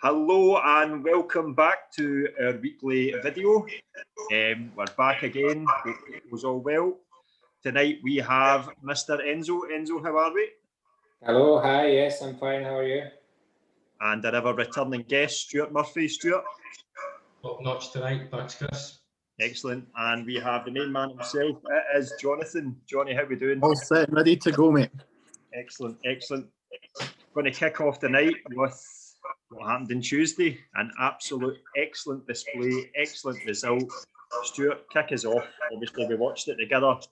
Hello and welcome back to our weekly video. We're back again. Hope it goes all well. Tonight we have Mr. Enzo. Enzo, how are we? Hello, hi, yes, I'm fine. How are you? And our ever returning guest, Stuart Murphy. Stuart? Top notch tonight. Thanks, Chris. Excellent. And we have the main man himself. It is Jonathan. Johnny, how are we doing? All set, ready to go, mate. Excellent, excellent. Going to kick off tonight with what happened on Tuesday. An absolute excellent display, excellent result. Stuart, kick us off. Obviously, we watched it together. What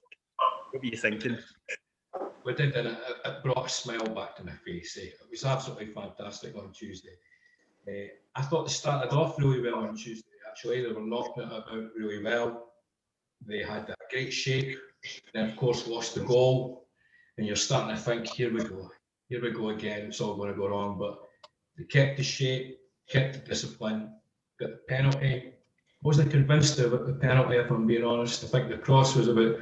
were you thinking? We did, and it brought a smile back to my face. It was absolutely fantastic on Tuesday. I thought they started off really well on Tuesday, actually. They were knocking it about really well. They had that great shape, then, of course, lost the goal. And you're starting to think, here we go again, it's all going to go wrong. But they kept the shape, kept the discipline, got the penalty. Wasn't convinced about the penalty, if I'm being honest. I think the cross was about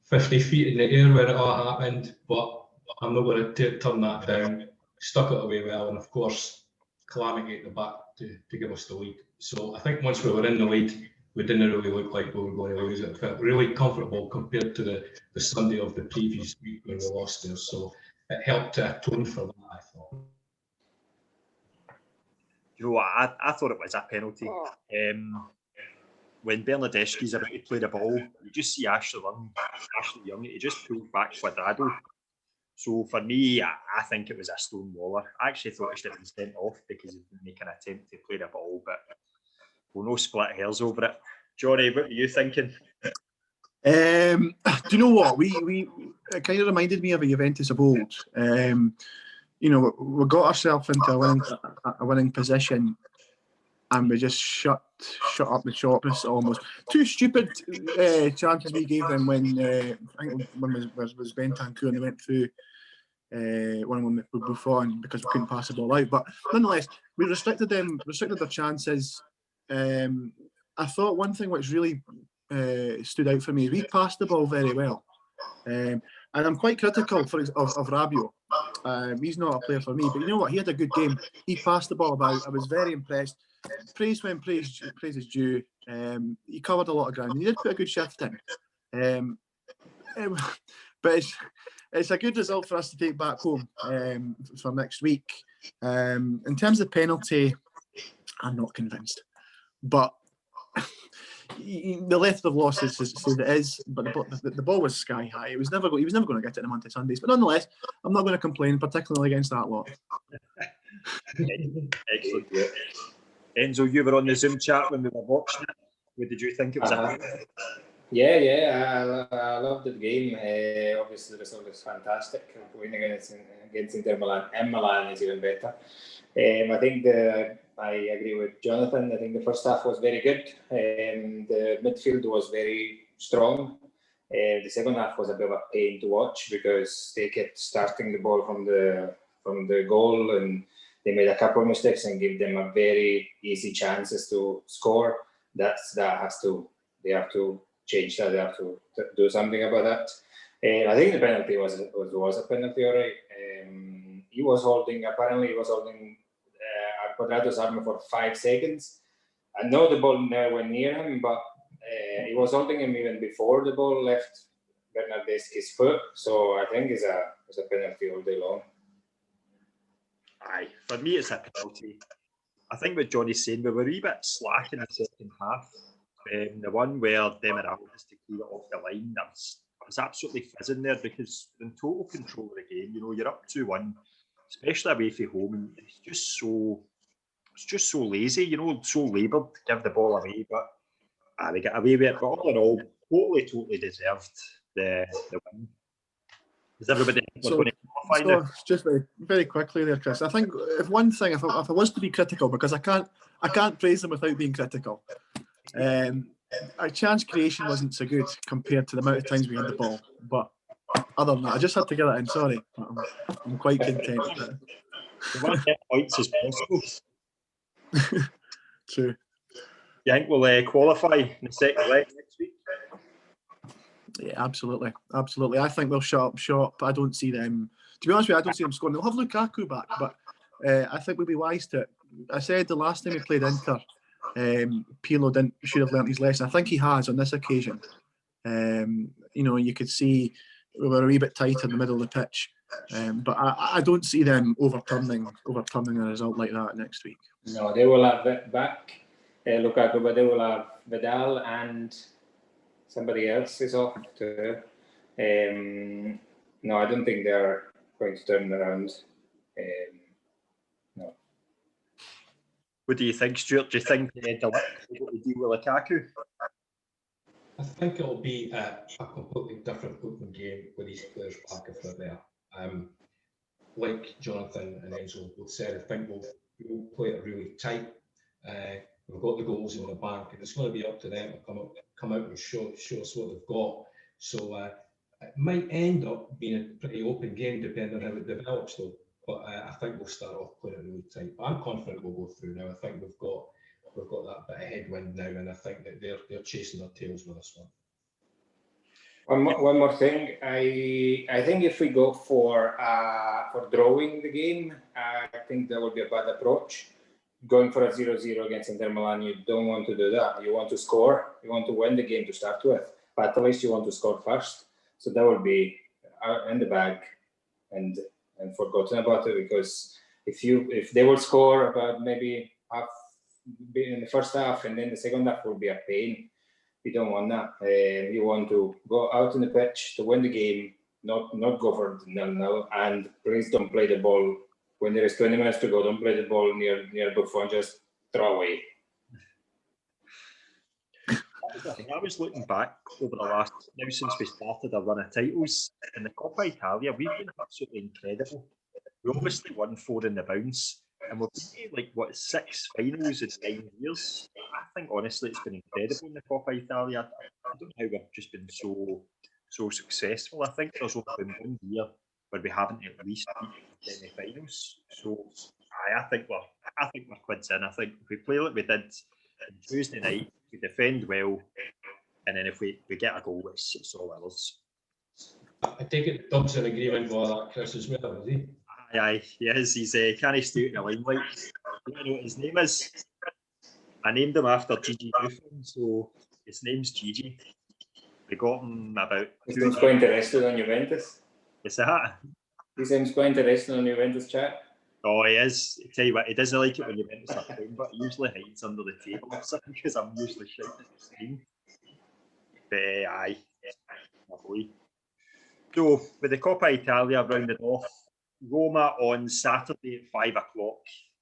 50 feet in the air when it all happened, but I'm not going to turn that down. Stuck it away well, and of course, Calamity at the back to give us the lead. So I think once we were in the lead, we didn't really look like we were going to lose it. It felt really comfortable compared to the Sunday of the previous week when we lost there. So it helped to atone for that, I thought. You know what? I thought it was a penalty. When Bernardeschi's about to play the ball, you just see Ashley Young, he just pulled back Quadrado. So for me, I think it was a stonewaller. I actually thought he should have been sent off because he didn't make an attempt to play the ball, but we'll no split hairs over it. Johnny, what were you thinking? Do you know what? It kind of reminded me of a Juventus of old. You know, we got ourselves into a winning position, and we just shut up the shop almost. Two stupid chances we gave them when I think one was Bentancur and they went through one with Buffon because we couldn't pass the ball out. But nonetheless, we restricted their chances. I thought one thing which really stood out for me is we passed the ball very well. And I'm quite critical of Rabiot. He's not a player for me, but you know what? He had a good game. He passed the ball about. I was very impressed. Praise when praise is due. He covered a lot of ground. He did put a good shift in. But it's a good result for us to take back home for next week. In terms of penalty, I'm not convinced. But the length of losses says it is, but the ball was sky high. He was never going to get it in Monday Sundays. But nonetheless, I'm not going to complain, particularly against that lot. Excellent. Enzo, you were on the Zoom chat when we were watching it. What did you think it was? I loved the game. Obviously, the result was fantastic. Winning against Inter Milan and Milan is even better. I think I agree with Jonathan. I think the first half was very good. The midfield was very strong. The second half was a bit of a pain to watch because they kept starting the ball from the goal, and they made a couple of mistakes and gave them a very easy chances to score. They have to change that. They have to do something about that. I think the penalty was a penalty, all right. He was holding Quadrado's arm for 5 seconds. I know the ball never went near him, but he was holding him even before the ball left Bernardeschi's foot. So I think it's a penalty all day long. Aye, for me it's a penalty. I think what Johnny's saying, we were a wee bit slack in the second half. The one where Demiral has to clear it off the line, I was absolutely fizzing there because in total control of the game. You know, you're up 2-1, especially away from home, and it's just so lazy, you know, so laboured to give the ball away, but they get away with it. But all in all, totally deserved the win. Is everybody going to qualify now? Just very quickly there, Chris. I think if I was to be critical, because I can't praise them without being critical. Our chance creation wasn't so good compared to the amount of times we had the ball. But other than that, I just had to get it in. Sorry, I'm quite content with it. We want to get points as possible. True. You think we'll qualify in the second leg next week? Yeah, absolutely. I think they'll shut up shop. I don't see them. To be honest with you, I don't see them scoring. They'll have Lukaku back, but I think we'd be wise to. I said the last time we played Inter, Pirlo should have learnt his lesson. I think he has on this occasion. You could see we were a wee bit tight in the middle of the pitch, but I don't see them overturning a result like that next week. No, they will have back Lukaku, but they will have Vidal and somebody else is off too. No, I don't think they're going to turn around. No. What do you think, Stuart? Do you think De Ligt will be able to deal with Lukaku? I think it'll be a completely different looking game with these players back if they're there. Like Jonathan and Enzo both said, I think we'll play it really tight. We've got the goals in the bank, and it's going to be up to them to come out and show us what they've got. So it might end up being a pretty open game depending on how it develops, though. But I think we'll start off playing it really tight. But I'm confident we'll go through now. I think we've got that bit of headwind now, and I think that they're chasing their tails with this one. One more thing. I think if we go for drawing the game, I think that would be a bad approach. Going for a 0-0 against Inter Milan, you don't want to do that. You want to score. You want to win the game to start with. But at least you want to score first. So that would be in the bag and forgotten about it, because if they will score about maybe half in the first half and then the second half will be a pain. You don't want that. You want to go out in the pitch to win the game, not go for 0-0, and please don't play the ball when there is 20 minutes to go. Don't play the ball near Buffon. Just throw away. I was looking back over the last, now since we started a run of titles in the Coppa Italia, we've been absolutely incredible. We obviously won 4 in the bounce, and we've been to 6 finals in 9 years. I think honestly it's been incredible in the Coppa Italia. I don't know how we've just been so successful. I think there's only been 1 year where we haven't at least beaten any finals. So I think we're quids in. I think if we play like we did on Tuesday night, we defend well, and then if we get a goal, it's all ours. I take it Dub's in agreement with that, Chris, as well, is he? Aye, he is. He's can't he stay out in the limelight. You don't know what his name is? I named him after Gigi Buffon, so his name's Gigi. We got him about. He seems quite interested on Juventus. Is that? He seems quite interested on Juventus chat. Oh, he is. I tell you what, he doesn't like it when Juventus are playing, but he usually hides under the table or something because I'm usually shouting at the screen. But aye, my boy. So, with the Coppa Italia rounded off, Roma on Saturday at 5 o'clock.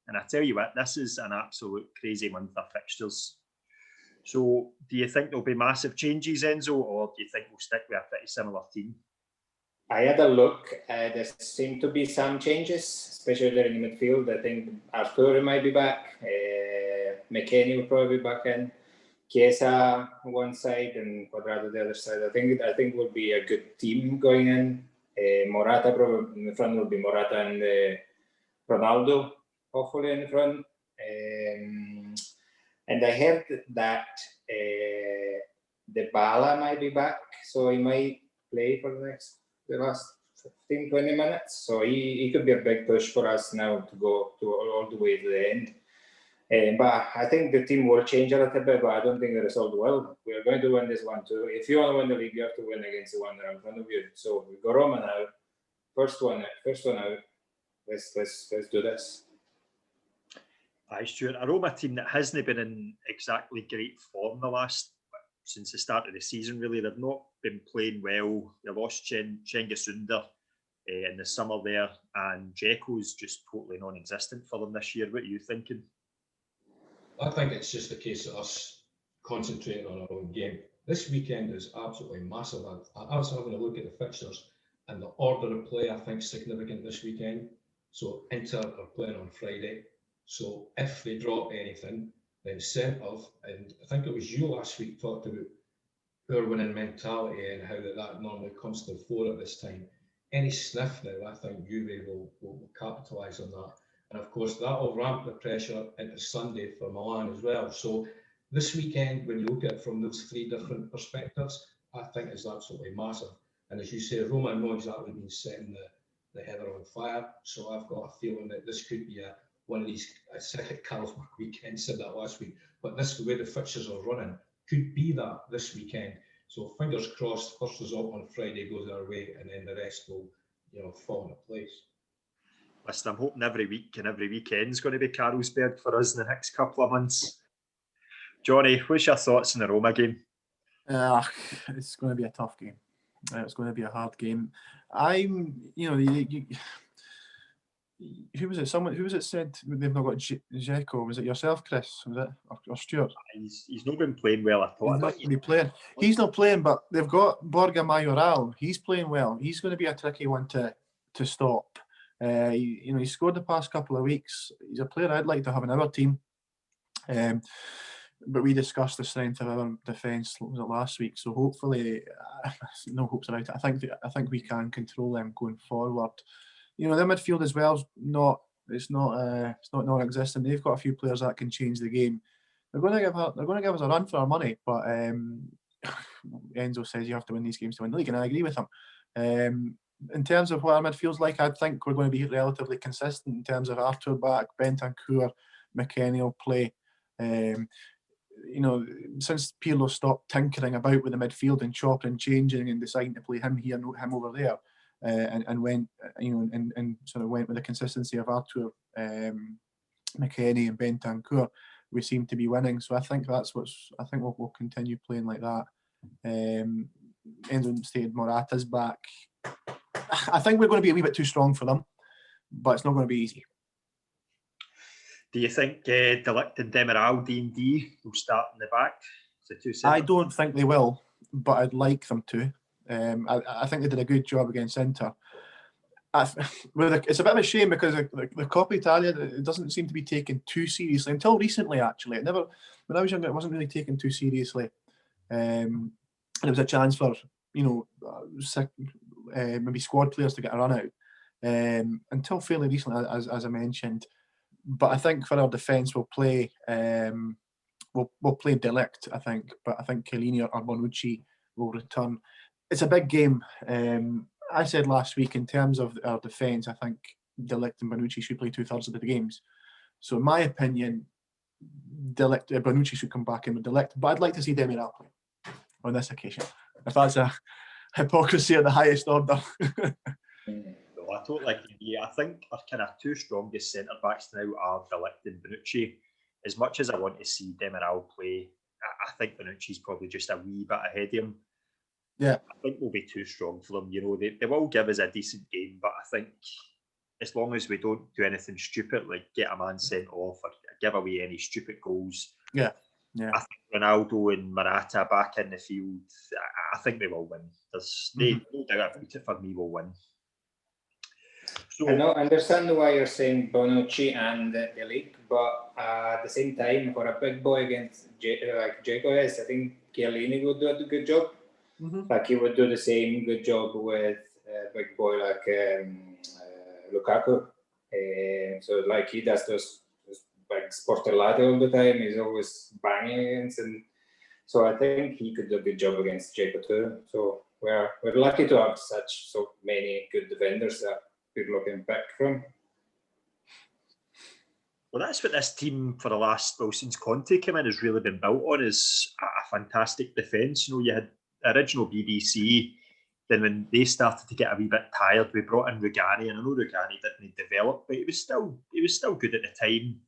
And I tell you what, this is an absolute crazy month of fixtures. So, do you think there'll be massive changes, Enzo, or do you think we'll stick with a pretty similar team? I had a look. There seem to be some changes, especially there in the midfield. I think Arturo might be back. McKennie will probably be back in. Chiesa one side and Cuadrado the other side. I think will be a good team going in. Morata probably in the front will be Morata and Ronaldo, hopefully in the front. And I heard that Dybala might be back, so he might play for the last 15-20 minutes. So he could be a big push for us now to go all the way to the end. But I think the team will change a little bit, but I don't think the result will. We're going to win this one too. If you want to win the league, you have to win against the one that in front of you. So we go Roma now. First one out. Let's do this. Aye, Stuart. A Roma team that hasn't been in exactly great form since the start of the season, really. They've not been playing well. They lost Cengiz Ünder in the summer there, and Dzeko's just totally non-existent for them this year. What are you thinking? I think it's just a case of us concentrating on our own game. This weekend is absolutely massive. I was having a look at the fixtures, and the order of play I think is significant this weekend. So Inter are playing on Friday. So if they drop anything, then centre, and I think it was you last week talked about poor winning mentality and how that normally comes to the fore at this time. Any sniff now, I think Juve will capitalise on that. And of course, that will ramp the pressure into Sunday for Milan as well. So this weekend, when you look at it from those 3 different perspectives, I think it's absolutely massive. And as you say, Roma have not exactly been setting the heather on fire. So I've got a feeling that this could be one of these Carol weekend, said that last week, but this, the way the fixtures are running, could be that this weekend. So fingers crossed, first result on Friday goes our way, and then the rest will, fall into place. Listen, I'm hoping every week and every weekend is going to be Carlsberg for us in the next couple of months. Johnny, what's your thoughts on the Roma game? It's going to be a tough game. It's going to be a hard game. Who was it? Who was it said they've not got Dzeko? Was it yourself, Chris? Was it or Stuart? He's not been playing well at all. He's not be playing. He's not playing, but they've got Borja Mayoral. He's playing well. He's going to be a tricky one to stop. He scored the past couple of weeks. He's a player I'd like to have in our team. But we discussed the strength of our defence last week, so hopefully, no hopes about it. I think we can control them going forward. Their midfield as well is not non-existent. They've got a few players that can change the game. They're going to give us a run for our money, but Enzo says you have to win these games to win the league, and I agree with him. In terms of what our midfield's like, I think we're going to be relatively consistent in terms of Arthur back, Bentancur, McKennie will play. Since Pirlo stopped tinkering about with the midfield and chopping and changing and deciding to play him here, him over there, and went, and sort of went with the consistency of Arthur, McKennie and Bentancur, we seem to be winning. So I think we'll continue playing like that. Enzo stated Morata's back. I think we're going to be a wee bit too strong for them, but it's not going to be easy. Do you think De Ligt and Demiral, D&D, will start in the back? I don't think they will, but I'd like them to. I think they did a good job against Inter. It's a bit of a shame because the Coppa Italia, it doesn't seem to be taken too seriously until recently. Actually, when I was younger, it wasn't really taken too seriously, and it was a chance for maybe squad players to get a run out until fairly recently, as I mentioned. But I think for our defence, we'll play De Ligt, I think. But I think Chiellini or Bonucci will return. It's a big game. I said last week, in terms of our defence, I think De Ligt and Bonucci should play 2/3 of the games. So in my opinion, Bonucci should come back in with De Ligt. But I'd like to see Demiral play on this occasion. If that's a hypocrisy at the highest order. No, I totally agree. I think our kind of two strongest centre backs now are De Ligt and Bonucci. As much as I want to see Demiral play, I think Bonucci's probably just a wee bit ahead of him. Yeah, I think we'll be too strong for them. They will give us a decent game, but I think as long as we don't do anything stupid, like get a man sent off or give away any stupid goals. Yeah. I think Ronaldo and Morata back in the field, I think they will win. There's no doubt about it. For me, will win. So, I understand why you're saying Bonucci and De Ligt, but at the same time, for a big boy against like Dzeko is, I think Chiellini would do a good job. Mm-hmm. Like he would do the same good job with a big boy like Lukaku. So like he does those like sportellate all the time. He's always banging against, and so I think he could do a good job against Dzeko too. So we're lucky to have so many good defenders that people can pick from. Well, that's what this team for the last, since Conte came in, has really been built on, is a fantastic defence. You had the original BBC, then when they started to get a wee bit tired, we brought in Rugani, and I know Rugani didn't develop, but he was still good at the time.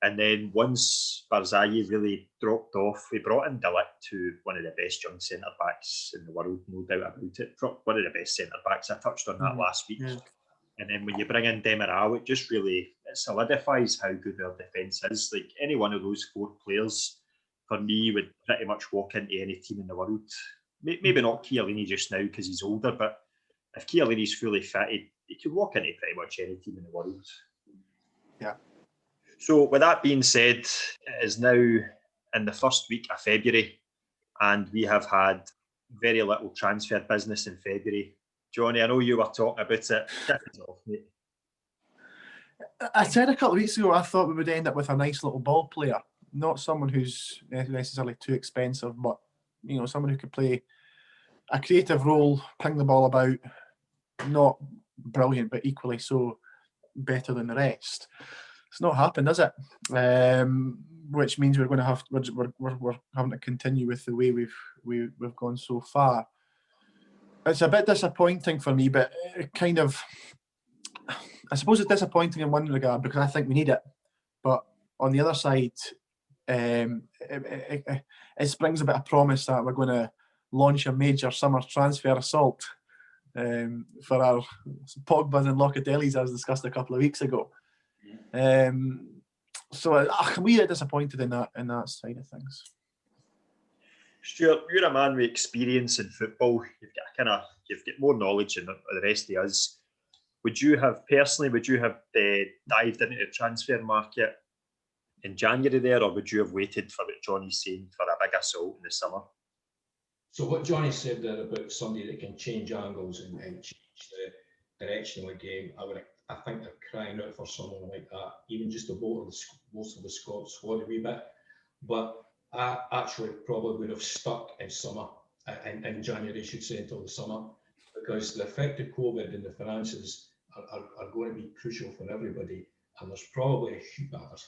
And then once Barzagli really dropped off, we brought in De Ligt, to one of the best young centre-backs in the world, no doubt about it. One of the best centre-backs. I touched on that last week. Yeah. And then when you bring in Demiral, it solidifies how good our defence is. Like any one of those four players, for me, would pretty much walk into any team in the world. Maybe not Chiellini just now because he's older, but if Chiellini's fully fitted, he could walk into pretty much any team in the world. Yeah. So with that being said, it is now in the first week of February, and we have had very little transfer business in February. Johnny, I know you were talking about it. I said a couple of weeks ago I thought we would end up with a nice little ball player, not someone who's necessarily too expensive, but someone who could play a creative role, ping the ball about, not brilliant, but equally so better than the rest. It's not happened, is it? Which means we're going to have we're having to continue with the way we've gone so far. It's a bit disappointing for me, but kind of, I suppose it's disappointing in one regard because I think we need it, but on the other side, it springs a bit of promise that we're going to launch a major summer transfer assault for our Pogbas and Locatellis, as discussed a couple of weeks ago. So I'm really disappointed in that side of things. Stuart, you're a man with experience in football. You've got more knowledge than the rest of us. Would you have dived into the transfer market in January there, or would you have waited for what Johnny's saying for a big assault in the summer? So what Johnny said there about somebody that can change angles and change the direction of the game, I think they're crying out for someone like that, even just to bolster most of the squad a wee bit. But I actually probably would have stuck in summer, in January, I should say, until the summer, because the effect of COVID and the finances are going to be crucial for everybody. And there's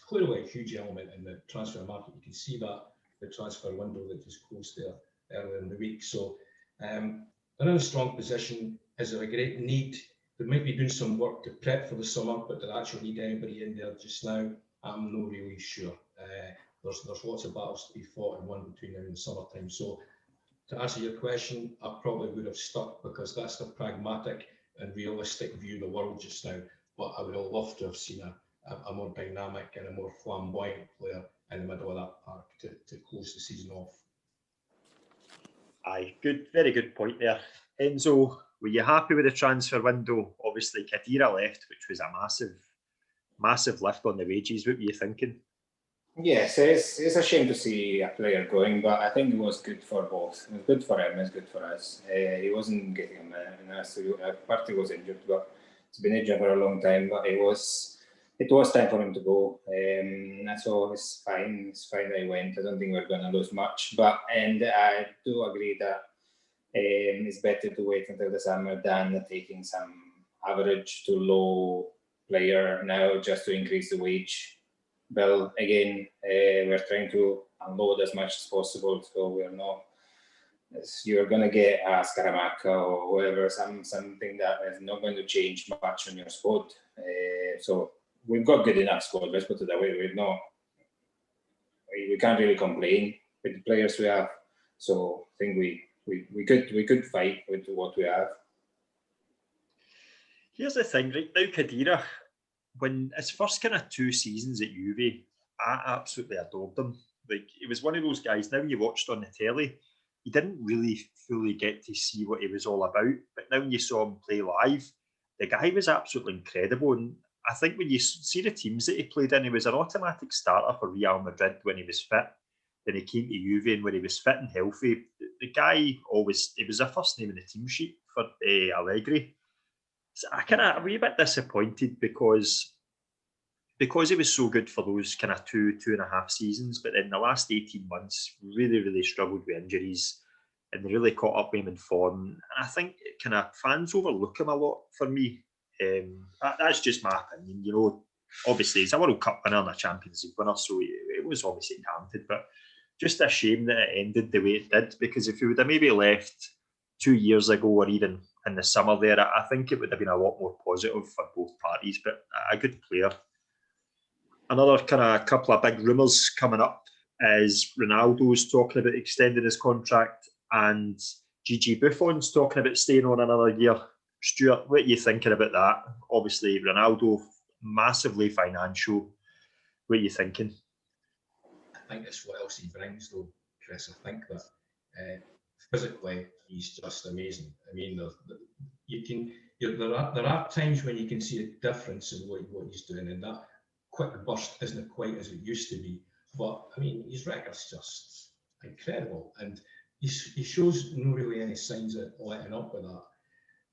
clearly a huge element in the transfer market. You can see that the transfer window that just closed there earlier in the week. So they're in a strong position. Is there a great need? They might be doing some work to prep for the summer, but do they actually need anybody in there just now? I'm not really sure. There's lots of battles to be fought and won between now and the summertime. So to answer your question, I probably would have stuck because that's the pragmatic and realistic view of the world just now. But I would have loved to have seen a more dynamic and a more flamboyant player in the middle of that park to close the season off. Aye, very good point there. Enzo, were you happy with the transfer window? Obviously, Khedira left, which was a massive lift on the wages. What were you thinking? Yes, it's a shame to see a player going, but I think it was good for both. It was good for him, it's good for us. He wasn't getting a minute, so Partey was injured, but he's been injured for a long time, but it was time for him to go. So it's fine. It's fine that he went. I don't think we're going to lose much. And I do agree that it's better to wait until the summer than taking some average to low player now just to increase the wage bill. Again, we're trying to unload as much as possible, so we're not. You're going to get a Scaramacca or whoever, something that is not going to change much on your squad. So we've got good enough squad. Let's put it that way. We can't really complain with the players we have. So I think we could fight with what we have. Here's the thing, right now, Khedira, when his first kind of 2 seasons at Juve, I absolutely adored him. Like, he was one of those guys. Now when you watched on the telly, you didn't really fully get to see what he was all about. But now when you saw him play live, the guy was absolutely incredible. And I think when you see the teams that he played in, he was an automatic starter for Real Madrid when he was fit. Then he came to Juve, and when he was fit and healthy, the guy he was a first name in the team sheet for Allegri. So I'm a wee bit disappointed because he was so good for those kind of 2.5 seasons, but in the last 18 months, really struggled with injuries and they really caught up with him in form. And I think kind of fans overlook him a lot for me. That's just my opinion. You know, obviously he's a World Cup winner and a Champions League winner, so it was obviously talented, but just a shame that it ended the way it did, because if he would have maybe left 2 years ago or even in the summer there, I think it would have been a lot more positive for both parties, but a good player. Another kind of couple of big rumours coming up is Ronaldo's talking about extending his contract and Gigi Buffon's talking about staying on another year. Stuart, what are you thinking about that? Obviously, Ronaldo, massively financial. What are you thinking? I think it's what else he brings, though, Chris. I think that physically he's just amazing. I mean, there are times when you can see a difference in what he's doing, and that quick burst isn't quite as it used to be. But I mean, his record's just incredible, and he shows no really any signs of letting up with that.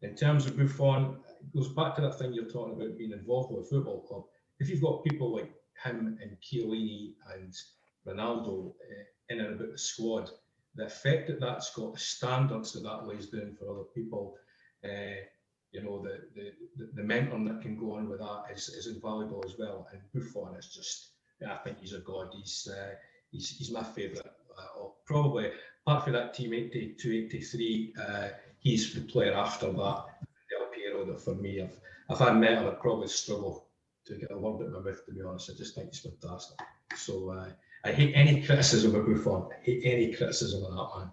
In terms of Buffon, it goes back to that thing you're talking about, being involved with a football club. If you've got people like him and Chiellini and Ronaldo in and about the squad, the effect that's got, the standards that lays down for other people, you know, the mentoring that can go on with that is invaluable as well. And Buffon is just, I think he's a god. He's my favourite. Probably, apart from that team 82-83, he's the player after that, Del Piero, that for me, if I met him, I'd probably struggle to get a word out of my mouth, to be honest. I just think he's fantastic. So I hate any criticism of Buffon. I hate any criticism of that man.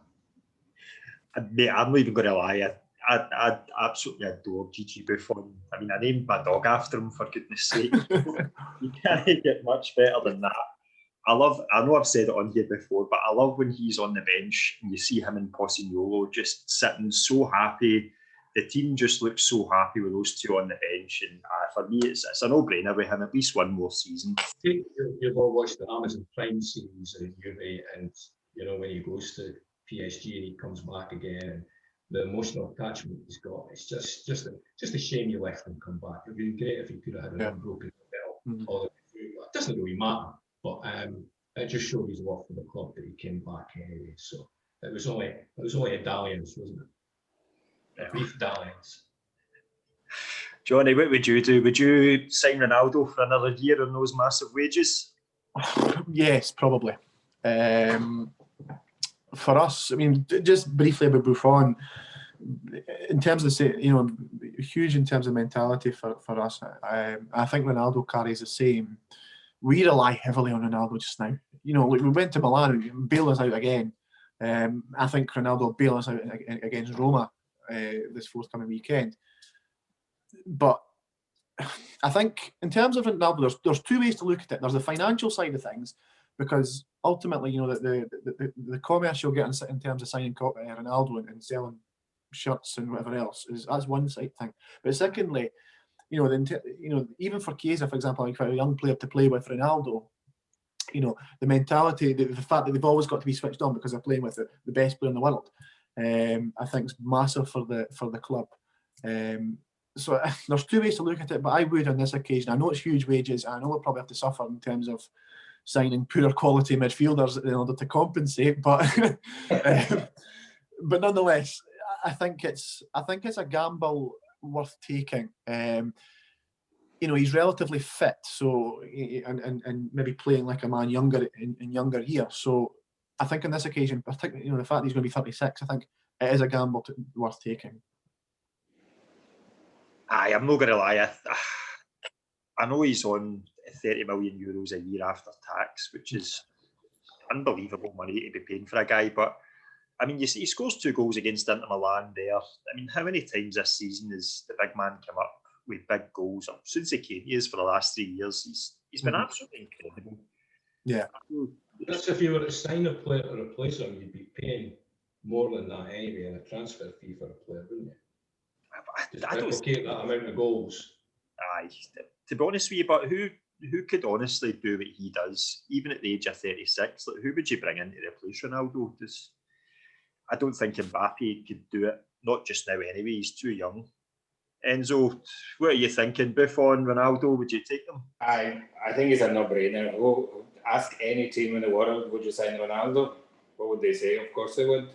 Mate, I'm not even going to lie. I absolutely adore Gigi Buffon. I mean, I named my dog after him, for goodness sake. You can't get much better than that. I know I've said it on here before, but I love when he's on the bench and you see him and Pocinolo just sitting so happy. The team just looks so happy with those two on the bench. And for me, it's a no-brainer with him, at least one more season. You've all watched the Amazon Prime series in Juve, and you know when he goes to PSG and he comes back again, and the emotional attachment he's got, it's just a shame you let him come back. It'd be great if he could have had an unbroken belt all the way through. It doesn't really matter, but it just showed his love for the club that he came back anyway. So it was only a dalliance, wasn't it? A brief dalliance. Johnny, what would you do? Would you sign Ronaldo for another year on those massive wages? Yes, probably. For us, I mean, just briefly about Buffon, in terms of, huge in terms of mentality for us. I think Ronaldo carries the same. We rely heavily on Ronaldo just now. You know, we went to Milan, bail us out again. I think Ronaldo will bail us out against Roma this forthcoming weekend. But I think in terms of Ronaldo, there's two ways to look at it. There's the financial side of things, because ultimately, you know, the commerce you'll get in terms of signing Ronaldo and selling shirts and whatever else that's one side thing. But secondly, you know, even for Chiesa, for example, like for a young player to play with Ronaldo, you know, the mentality, the fact that they've always got to be switched on because they're playing with the best player in the world, I think is massive for the club. So there's two ways to look at it, but I would on this occasion. I know it's huge wages. I know we'll probably have to suffer in terms of signing poorer quality midfielders in order to compensate, but but nonetheless, I think it's a gamble worth taking. You know, he's relatively fit, so and maybe playing like a man younger in younger years. So I think on this occasion, particularly, you know, the fact that he's going to be 36, I think it is a gamble worth taking. I'm not going to lie. I know he's on €30 million a year after tax, which is unbelievable money to be paying for a guy. But I mean, you see, he scores 2 goals against Inter Milan there. I mean, how many times this season has the big man come up with big goals? Since he came, he is for the last 3 years. He's been absolutely incredible. Yeah. That's if you were to sign a player to replace him, you'd be paying more than that anyway in a transfer fee for a player, wouldn't you? I don't replicate that amount of goals. Aye, to be honest with you, but who could honestly do what he does, even at the age of 36? Like, who would you bring in to replace Ronaldo? I don't think Mbappe could do it. Not just now, anyway. He's too young. Enzo, what are you thinking? Buffon, Ronaldo, would you take them? I think it's a no-brainer. Ask any team in the world, would you sign Ronaldo? What would they say? Of course they would.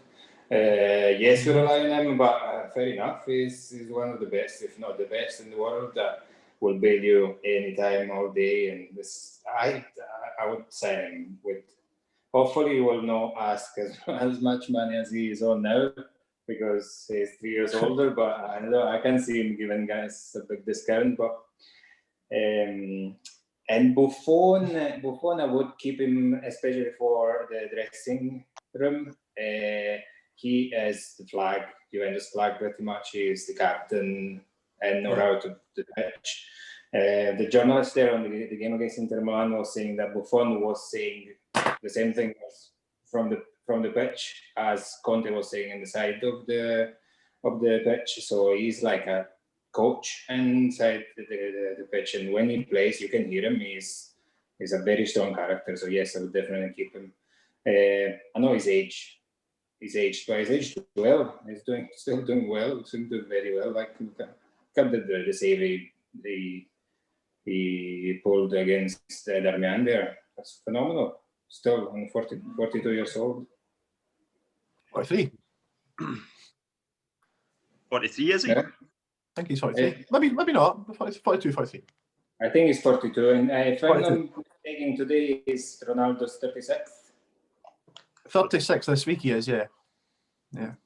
Yes, we rely on him, but fair enough. He's one of the best, if not the best in the world, that will bail you anytime, all day. And this, I would sign him with. Hopefully, he will not ask as much money as he is on now, because he's 3 years older. But I can see him giving guys a big discount. But and Buffon, I would keep him, especially for the dressing room. He is the flag, Juventus flag, pretty much. He is the captain and know how to pitch. The journalist there on the game against Inter Milan was saying that Buffon was saying the same thing from the pitch as Conte was saying in the side of the pitch. So he's like a coach inside the pitch, and when he plays, you can hear him. He's a very strong character. So yes, I would definitely keep him. I know his age. He's aged well. He's still doing well. He's doing very well. Like look at the save he pulled against Darmian there. That's phenomenal. Still on 42 years old. 43. 43, is he? Yeah. think he's 43. Maybe not. 42, 43. I think he's 42. And if I'm 42. not mistaken, today is Ronaldo's 36th. 36 this week he is, yeah. I'll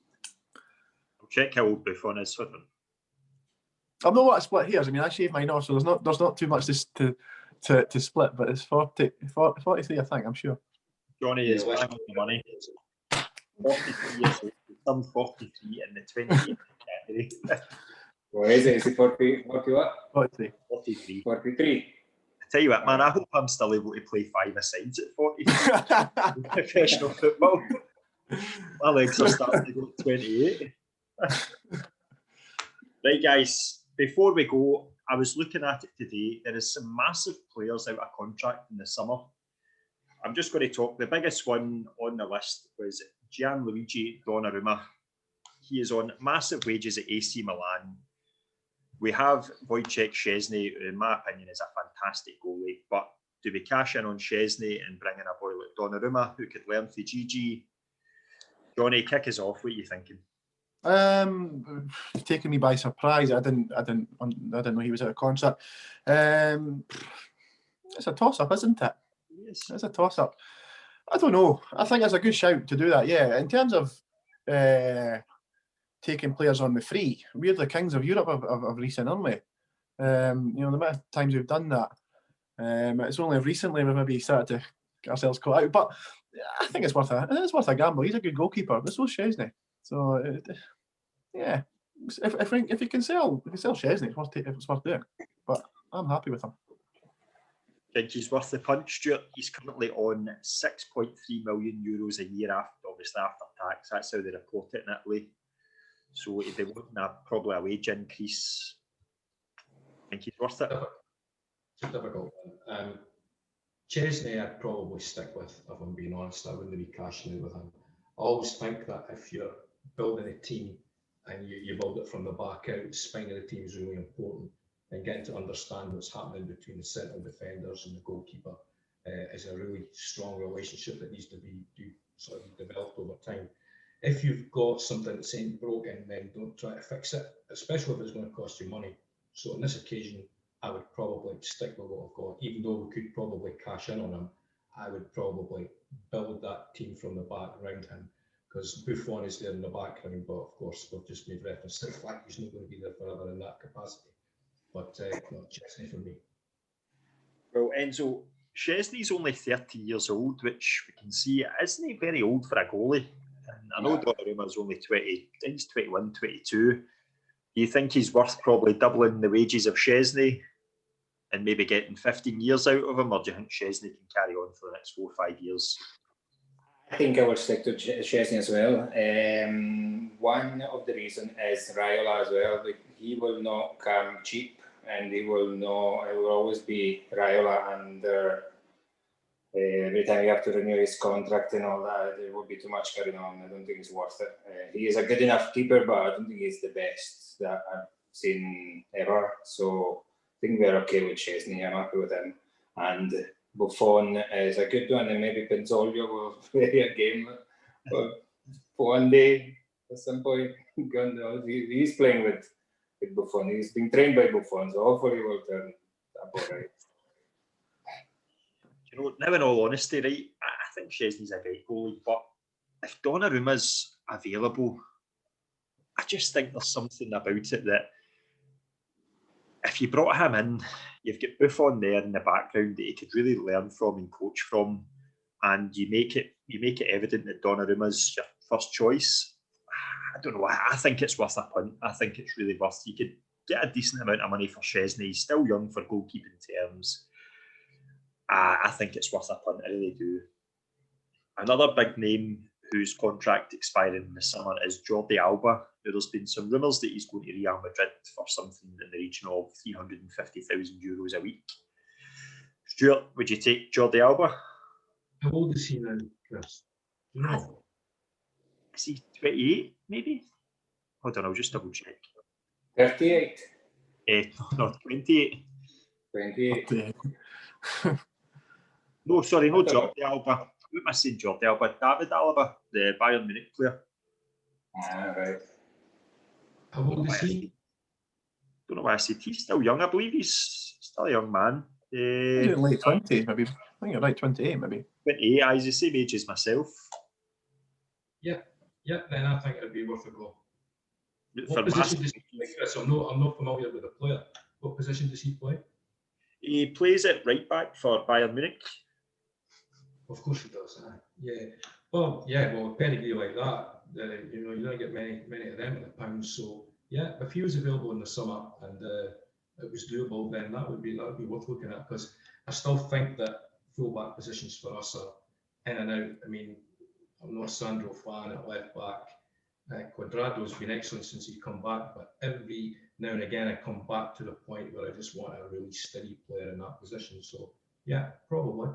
check how old Buffon is for them. I've not what a split hairs. I mean, I shave mine off, so there's not too much to split, but it's 43, I think, I'm sure. Johnny is bang on the money. 43 years old. He's done 43 in the 28th category. What is it? Is it 40 what? 43. 43. 43. I tell you what, man, I hope I'm still able to play five-a-sides at 43. Professional football. My legs are starting to go to 28. Right, guys, before we go, I was looking at it today. There is some massive players out of contract in the summer. I'm just going to talk. The biggest one on the list was Gianluigi Donnarumma. He is on massive wages at AC Milan. We have Wojciech Szczesny, who in my opinion is a fantastic goalie, but do we cash in on Szczesny and bring in a boy like Donnarumma who could learn for Gigi? Johnny, kick us off. What are you thinking? Taking me by surprise. I didn't know he was out of contract. It's a toss-up, isn't it? Yes. It's a toss-up. I don't know. I think it's a good shout to do that. Yeah, in terms of taking players on the free, we're the kings of Europe of recent, aren't we? The amount of times we've done that. It's only recently we maybe started to get ourselves caught out, but I think it's worth a gamble. He's a good goalkeeper. But so Szczesny. So yeah, if you can sell Szczesny, it's worth doing. But I'm happy with him. Think he's worth the punch, Stuart. He's currently on €6.3 million a year after tax. That's how they report it in Italy. So if they want probably a wage increase, I think he's worth it. It's a difficult one. Szczesny I'd probably stick with, if I'm being honest. I wouldn't be cashing in with him. I always think that if you're building a team and you build it from the back out, the spine of the team is really important, and getting to understand what's happening between the central defenders and the goalkeeper is a really strong relationship that needs to be developed over time. If you've got something that's ain't broken, then don't try to fix it, especially if it's going to cost you money. So on this occasion, I would probably stick with what I've got. Even though we could probably cash in on him, I would probably build that team from the back around him, because Buffon is there in the background, but of course we've just made reference to the fact he's not going to be there forever in that capacity. But not Szczesny for me. Well, Enzo, Szczesny's only 30 years old, which we can see isn't he very old for a goalie. And I know Donnarumma's only 20, he's 21, 22. Do you think he's worth probably doubling the wages of Szczesny and maybe getting 15 years out of him, or do you think Szczesny can carry on for the next 4 or 5 years? I think I would stick to Szczesny as well. One of the reasons is Raiola as well. He will not come cheap, and it will always be Raiola, and every time you have to renew his contract and all that, there will be too much carrying on. I don't think it's worth it. He is a good enough keeper, but I don't think he's the best that I've seen ever. So I think we're okay with Szczesny. I'm happy with him. And Buffon is a good one, and maybe Pinzoglio will play a game for one day at some point. He's playing with Buffon. He's been trained by Buffon, so hopefully he will turn up all right. You know, now in all honesty, right, I think Szczesny's a great goalie, but if Donnarumma's available, I just think there's something about it that if you brought him in, you've got Buffon there in the background that he could really learn from and coach from, and you make it evident that Donnarumma's your first choice. I don't know. I think it's worth a punt. I think it's really worth. You could get a decent amount of money for Szczesny. He's still young for goalkeeping terms. I think it's worth a punt. I really do. Another big name whose contract expiring in the summer is Jordi Alba. Now, there's been some rumours that he's going to Real Madrid for something in the region of €350,000 a week. Stuart, would you take Jordi Alba? How old is he now, Chris? Do you know? Is he 28, maybe? Hold on, I'll just double check. 38. No, 28. 28. No, sorry, no Jordi Alba. What am I saying, Jordi Alba? David Alba, the Bayern Munich player. Right. How old is he? don't know why I said he's still young. I believe he's still a young man. He's in late 20s, maybe. I think you're right, 28, maybe. 28, he's the same age as myself. Yeah, then I think it'd be worth a go. For What position my- does he play, Chris? I'm not familiar with the player. What position does he play? He plays at right back for Bayern Munich. Of course he does. Yeah. Well, a pedigree like that, you don't get many of them at the pound. So yeah, if he was available in the summer and it was doable, then that would be worth looking at, because I still think that full-back positions for us are in and out. I mean, I'm not a Sandro fan at left back. Cuadrado's been excellent since he come back, but every now and again I come back to the point where I just want a really steady player in that position. So yeah, probably.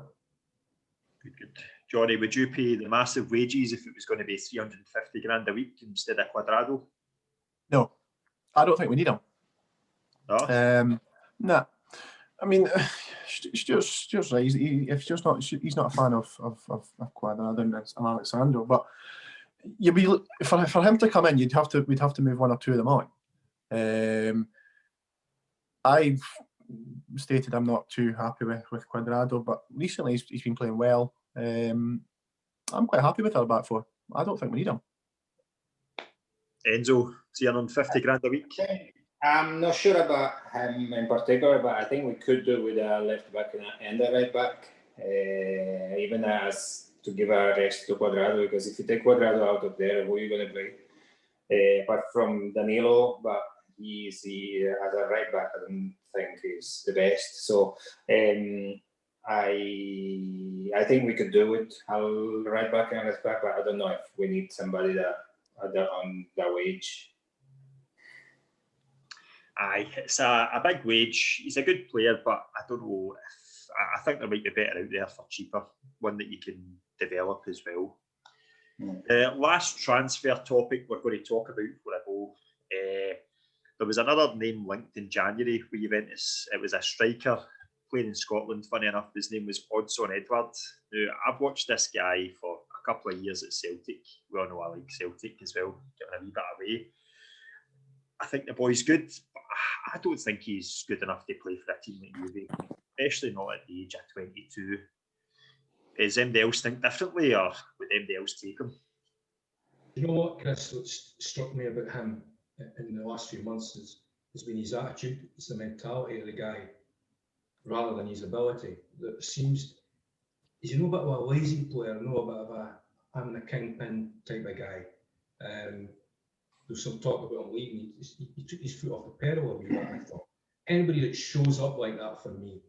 Good. Johnny, would you pay the massive wages if it was going to be 350 grand a week instead of Cuadrado? No, I don't think we need him. No? Nah. I mean, Stuart's right. He's not a fan of Cuadrado and Alexandro, but you'd be for him to come in, we'd have to move one or two of them on. I've stated I'm not too happy with Cuadrado, but recently he's been playing well. I'm quite happy with our back four. I don't think we need him. Enzo, 350 grand a week? I'm not sure about him in particular, but I think we could do with a left back and a right back, even as to give a rest to Cuadrado, because if you take Cuadrado out of there, who are you going to play? Apart from Danilo, but he as a right back, I don't think he's the best. So I think we could do it, right back and left back, but I don't know if we need somebody that on the wage. Aye, it's a big wage. He's a good player, but I don't know if I think there might be better out there for cheaper, one that you can develop as well. Last transfer topic we're going to talk about before I go. There was another name linked in January with Juventus. It was a striker playing in Scotland. Funny enough, his name was Odsonne Edouard. Now, I've watched this guy for a couple of years at Celtic. We all know I like Celtic as well, getting a wee bit away. I think the boy's good, but I don't think he's good enough to play for a team like Juve, especially not at the age of 22. Does anybody else think differently, or would anybody else take him? You know what, Chris, what struck me about him in the last few months has been his attitude. It's the mentality of the guy rather than his ability. That seems, he's a bit of a lazy player, a bit of a I'm the kingpin type of guy. There's some talk about him leaving. He took his foot off the pedal a wee bit, I thought. Anybody that shows up like that for me,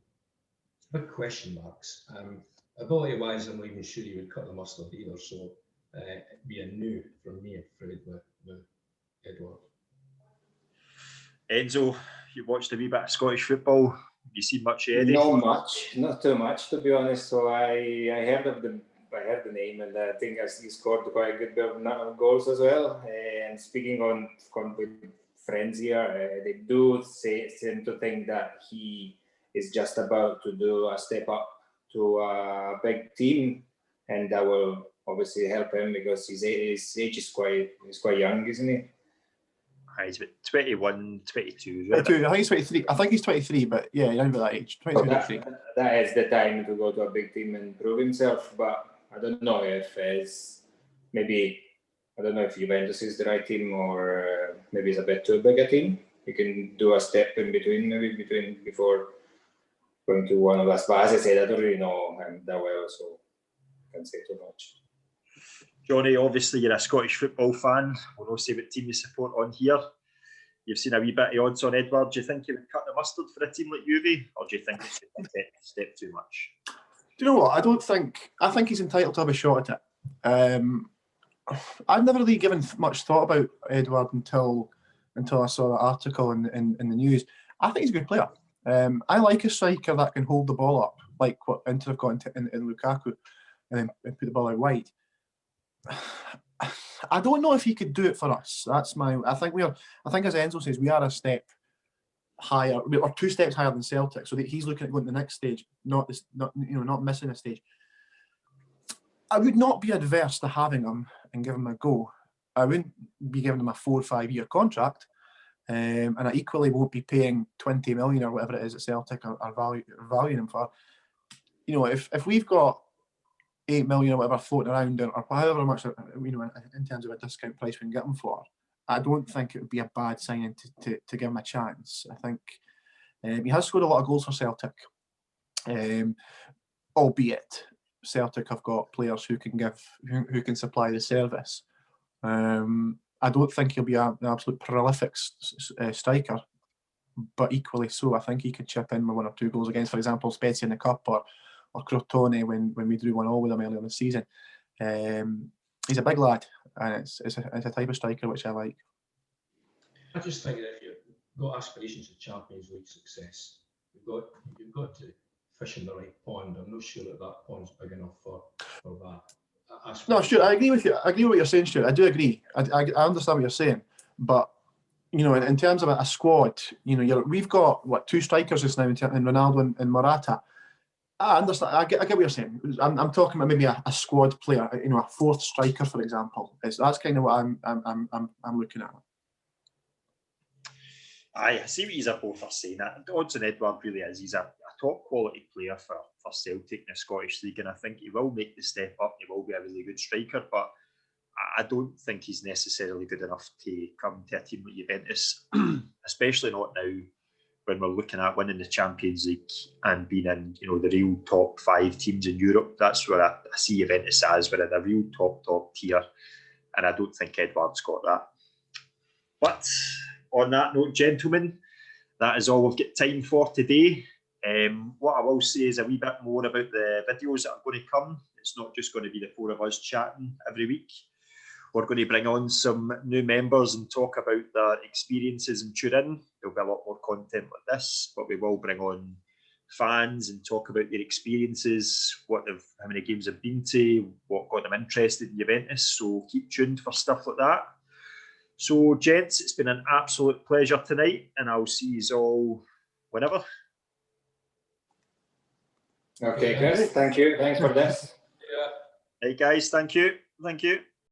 it's big question marks. Ability-wise, I'm not even sure he would cut the mustard either, so it'd be a no from me, I'm afraid, with Edouard. Enzo, you watched a wee bit of Scottish football. Have you seen much of Eddie? Not too much, to be honest. So I heard the name, and I think he scored quite a good bit of goals as well. And speaking on with friends here, they do seem to think that he is just about to do a step up to a big team, and that will obviously help him because his age is quite young, isn't he? He's about 21, 22. 22. I think he's 23. I think he's 23, but yeah, around that age. 22, 23. That is the time to go to a big team and prove himself. But I don't know if Juventus is the right team, or maybe it's a bit too big a team. You can do a step in between, before going to one of us. But as I said, I don't really know him that well, so I can't say too much. Johnny, obviously you're a Scottish football fan. We'll not say what team you support on here. You've seen a wee bit of odds on Edouard. Do you think he would cut the mustard for a team like Juve, or do you think it's a step too much? Do you know what? I think he's entitled to have a shot at it. I've never really given much thought about Edouard until I saw that article in the news. I think he's a good player. I like a striker that can hold the ball up, like what Inter have got in Lukaku, and then put the ball out wide. I don't know if he could do it for us. I think as Enzo says, we are a step higher, or 2 steps higher than Celtic. So that he's looking at going to the next stage, not missing a stage. I would not be adverse to having him and give him a go. I wouldn't be giving him a 4 or 5 year contract. and I equally won't be paying 20 million or whatever it is at Celtic or valuing him for. You know, if we've got 8 million or whatever floating around, or however much, you know, in terms of a discount price we can get him for, I don't think it would be a bad signing to give him a chance. I think he has scored a lot of goals for Celtic, albeit Celtic have got players who can supply the service. I don't think he'll be an absolute prolific striker, but equally so, I think he could chip in with 1 or 2 goals against, for example, Spezia in the Cup or Crotone when we drew 1-1 with him earlier in the season. He's a big lad, and it's a type of striker which I like. I just think that if you've got aspirations of Champions League success, you've got to fish in the right pond. I'm not sure that pond's big enough for that. No, Stuart, I agree with you. I agree with what you're saying, Stuart. I do agree. I understand what you're saying, but you know, in terms of a squad, you know, we've got 2 strikers just now in Ronaldo and Morata. I understand. I get what you're saying. I'm talking about maybe a squad player, you know, a 4th striker, for example. That's kind of what I'm looking at. I see what you're both are saying. Odsonne Edouard really is. He's a top quality player for Celtic in the Scottish League, and I think he will make the step up. He will be a really good striker, but I don't think he's necessarily good enough to come to a team like Juventus, especially not now when we're looking at winning the Champions League and being in, you know, the real top 5 teams in Europe. That's where I see Juventus as. We're in a real top tier, and I don't think Edouard's got that. But on that note, gentlemen, that is all we've got time for today. What I will say is a wee bit more about the videos that are going to come. It's not just going to be the 4 of us chatting every week. We're going to bring on some new members and talk about their experiences in Turin. There'll be a lot more content like this, but we will bring on fans and talk about their experiences, how many games they've been to, what got them interested in Juventus. So keep tuned for stuff like that. So, gents, it's been an absolute pleasure tonight, and I'll see you all whenever. Okay, Chris, thank you. Thanks for this. Yeah. Hey, guys, thank you. Thank you.